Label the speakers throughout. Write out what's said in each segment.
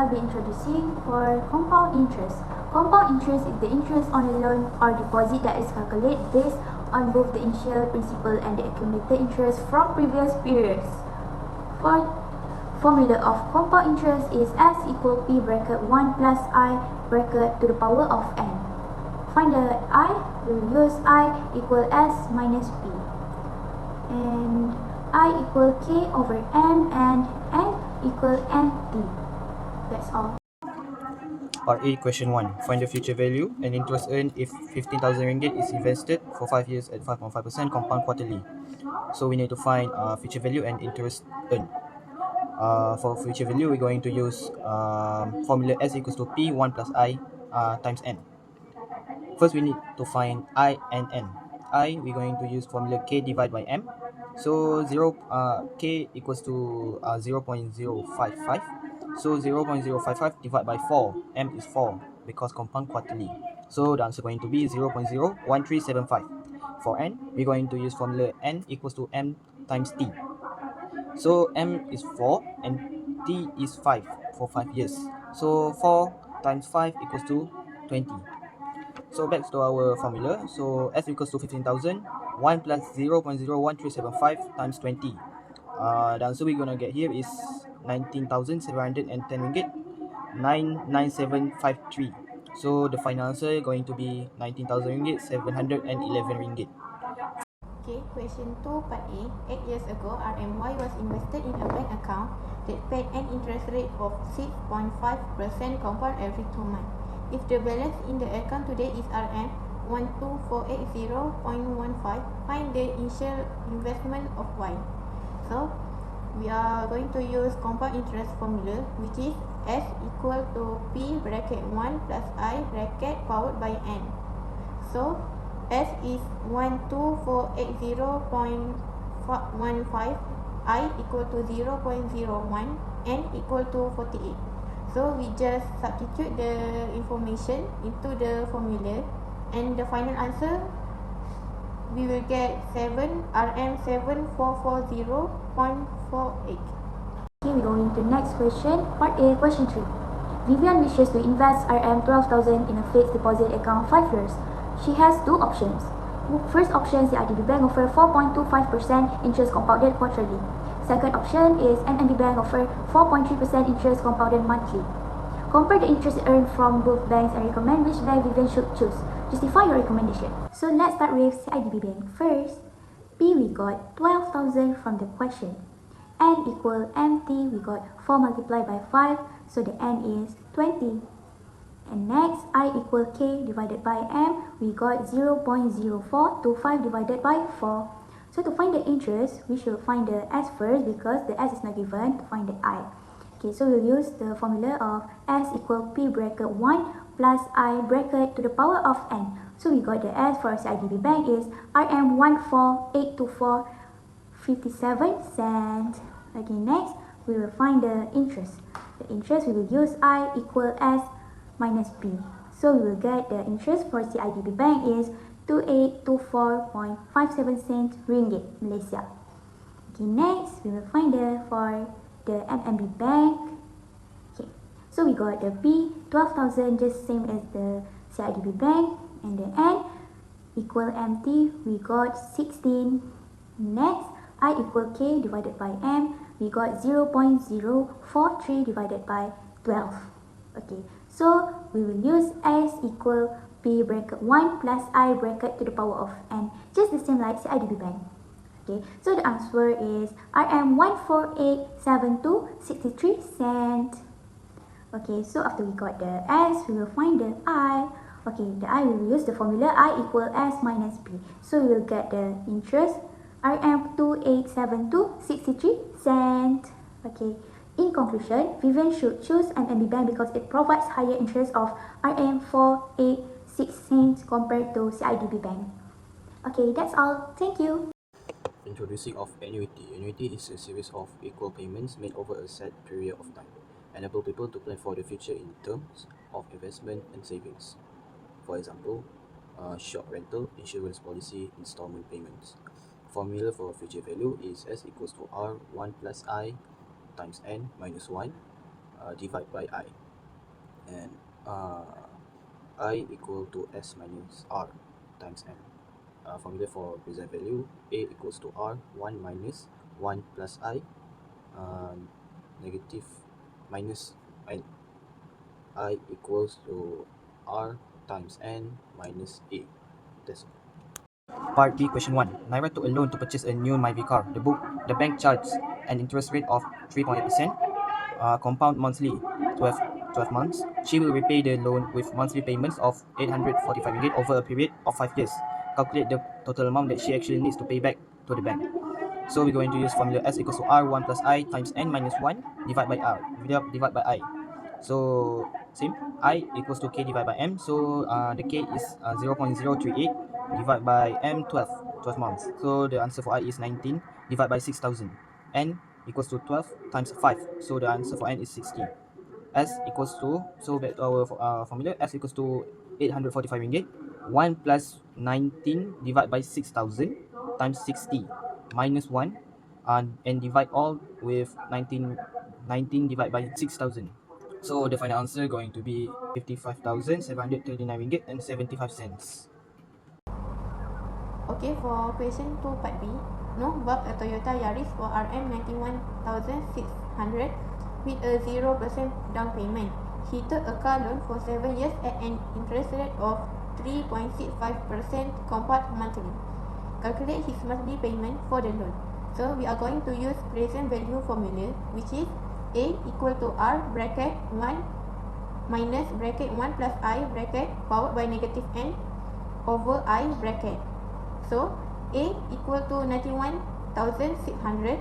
Speaker 1: I'll be introducing for compound interest. Compound interest is the interest on a loan or deposit that is calculated based on both the initial principal and the accumulated interest from previous periods. For formula of compound interest is S equal P bracket 1 plus I bracket to the power of N. Find the I, we will use I equal S minus P. And I equal K over M and N equal MT. That's all.
Speaker 2: Part A, question 1. Find the future value and interest earned if 15,000 ringgit is invested for 5 years at 5.5% compound quarterly. So we need to find future value and interest earned. For future value, we're going to use formula S equals to P 1 plus I times N. First, we need to find I and N. I, we're going to use formula K divided by M. So K equals to 0.055. So 0.055 divided by 4. M is 4 because compound quarterly. So the answer going to be 0.01375. For N, we're going to use formula N equals to M times T. So M is 4 and T is 5 for 5 years. So 4 times 5 equals to 20. So back to our formula. So S equals to 15,000. 1 plus 0.01375 times 20. The answer we're gonna get here is 19,710 ringgit. 99753. So the final answer going to be 19,000 ringgit, 711 ringgit.
Speaker 3: Okay, question 2, part A. 8 years ago, RMY was invested in a bank account that paid an interest rate of 6.5% compound every 2 months. If the balance in the account today is RM12480.15, find the initial investment of Y. So, we are going to use compound interest formula, which is S equal to P bracket 1 plus I bracket powered by N. So, S is 12480.15, I equal to 0.01, N equal to 48. So we just substitute the information into the formula, and the final answer we will get 7 RM7440.48.
Speaker 1: Okay, we go into next question. Part A, question 3. Vivian wishes to invest RM12,000 in a fixed deposit account 5 years. She has 2 options. First option, CIDB Bank offer 4.25% interest compounded quarterly. Second option is NMB Bank offer 4.3% interest compounded monthly. Compare the interest earned from both banks and recommend which bank Vivian should choose. Justify your recommendation. So let's start with CIDB Bank. First, P we got 12,000 from the question. N equal MT, we got 4 multiplied by 5, so the N is 20. And next, I equal K divided by M, we got 0.0425 divided by 4. So to find the interest, we should find the S first because the S is not given to find the I. Okay, so we'll use the formula of S equal P bracket 1 plus I bracket to the power of N. So we got the S for CIDB Bank is RM14824.57 Okay, next, we will find the interest. The interest, we will use I equal S minus P. So we will get the interest for CIDB Bank is 2824.57 cents ringgit Malaysia. Okay, next we will find for the MMB Bank. Okay, so we got the P 12,000 just same as the CIDB Bank, and the N equal MT, we got 16. Next, I equal K divided by M, we got 0.043 divided by 12. Okay, so we will use S equal P bracket 1 plus I bracket to the power of N, just the same like CIDB Bank. Okay, so the answer is RM14872.63 cents. Okay, so after we got the S, we will find the I. Okay, the I, we will use the formula I equal S minus P. So we will get the interest RM2872.63 cents. Okay. In conclusion, Vivian should choose NMB Bank because it provides higher interest of RM486 cents compared to CIDB Bank. Okay, that's all. Thank you.
Speaker 2: Introducing of annuity. Annuity is a series of equal payments made over a set period of time. Enable people to plan for the future in terms of investment and savings. For example, short rental, insurance policy, installment payments. Formula for future value is S equals to R1 plus I times N minus 1. divide by I, and I equal to S minus R times N. Formula for present value: A equals to R, 1 minus 1 plus I, negative minus N. I equals to R times N minus A. That's all. Part B, question 1. Naira took a loan to purchase a new Myvi car. The bank charged an interest rate of 3.8%, compound monthly, 12 months. She will repay the loan with monthly payments of 845 ringgit over a period of 5 years. Calculate the total amount that she actually needs to pay back to the bank. So we're going to use formula S equals to R, 1 plus I times N minus 1 divide by R, divide by I. So same, I equals to K divided by M. So the K is 0.038 divided by M, 12 months. So the answer for I is 19 divided by 6,000. N equals to 12 times 5. So the answer for N is 60. S equals to, so back to our formula, S equals to 845 ringgit. 1 plus 19 divided by 6,000 times 60 minus 1, and divide all with 19 divided by 6,000. So the final answer going to be 55,739 ringgit and 75 cents.
Speaker 3: Okay, for question 2 part B, Noh bought a Toyota Yaris for RM91,600 with a 0% down payment. He took a car loan for 7 years at an interest rate of 3.65% compound monthly. Calculate his monthly payment for the loan. So we are going to use present value formula, which is A equal to R bracket 1 minus bracket 1 plus I bracket powered by negative N over I bracket. So A equal to 91,600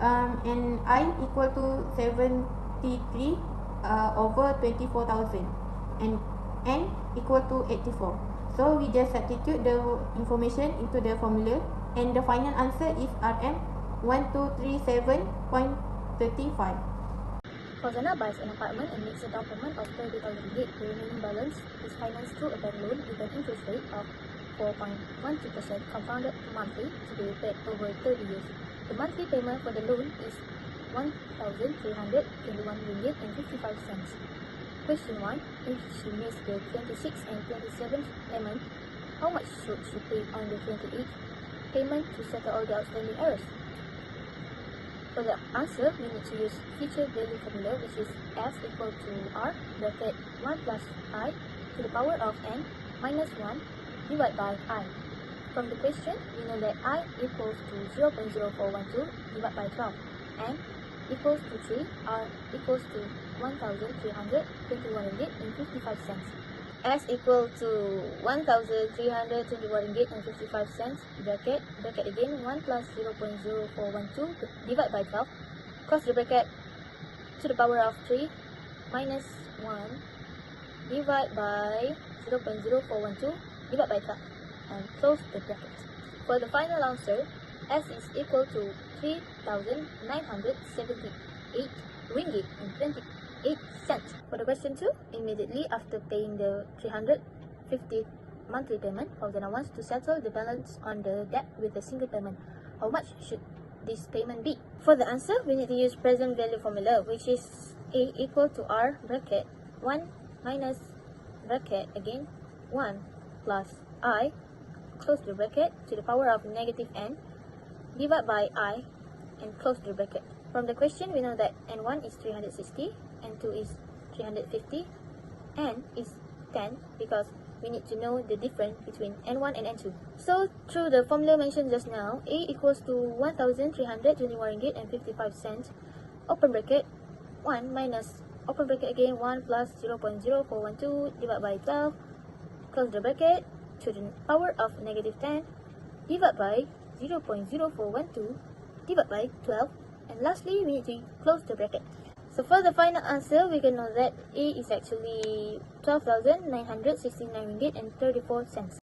Speaker 3: and I equal to 73 over 24,000 and N equal to 84. So we just substitute the information into the formula and the final answer is RM 1237.35.
Speaker 1: Fauzana buys an apartment and makes a down payment of 30,000 ringgit. The remaining balance is financed through a bank loan with an interest rate of 4.12% compounded monthly to be paid over 30 years. The monthly payment for the loan is 1,321 ringgit and 55 cents. Question 1. If she makes the 26th and 27th payment, how much should she pay on the 28th payment to settle all the outstanding errors? For the answer, we need to use future value formula, which is F equal to R bracket 1 plus I to the power of N minus 1 divided by I. From the question, we know that I equals to 0.0412 divided by 12, N equals to 3, R equals to 1,321 ringgit and 55 cents. S equal to 1,321 ringgit and 55 cents, bracket again 1 plus 0.0412 divided by 12, close the bracket, to the power of 3 minus 1 divided by 0.0412 divided by 12, and close the bracket. For the final answer, S is equal to 3,978 ringgit and 28 cents. For the question 2, immediately after paying the 350 monthly payment, Fauzana wants to settle the balance on the debt with a single payment. How much should this payment be? For the answer, we need to use present value formula, which is A equal to R bracket 1 minus bracket again 1 plus I, close the bracket, to the power of negative N divided by I and close the bracket. From the question, we know that N1 is 360, N2 is 350, N is 10 because we need to know the difference between N1 and N2. So through the formula mentioned just now, A equals to 1,321 ringgit and 55 cents, open bracket, 1 minus, open bracket again, 1 plus 0.0412 divided by 12, close the bracket, to the power of negative 10 divided by 0.0412 divided by 12, and lastly we need to close the bracket. So for the final answer, we can know that A is actually 12,969 ringgit and 34 cents.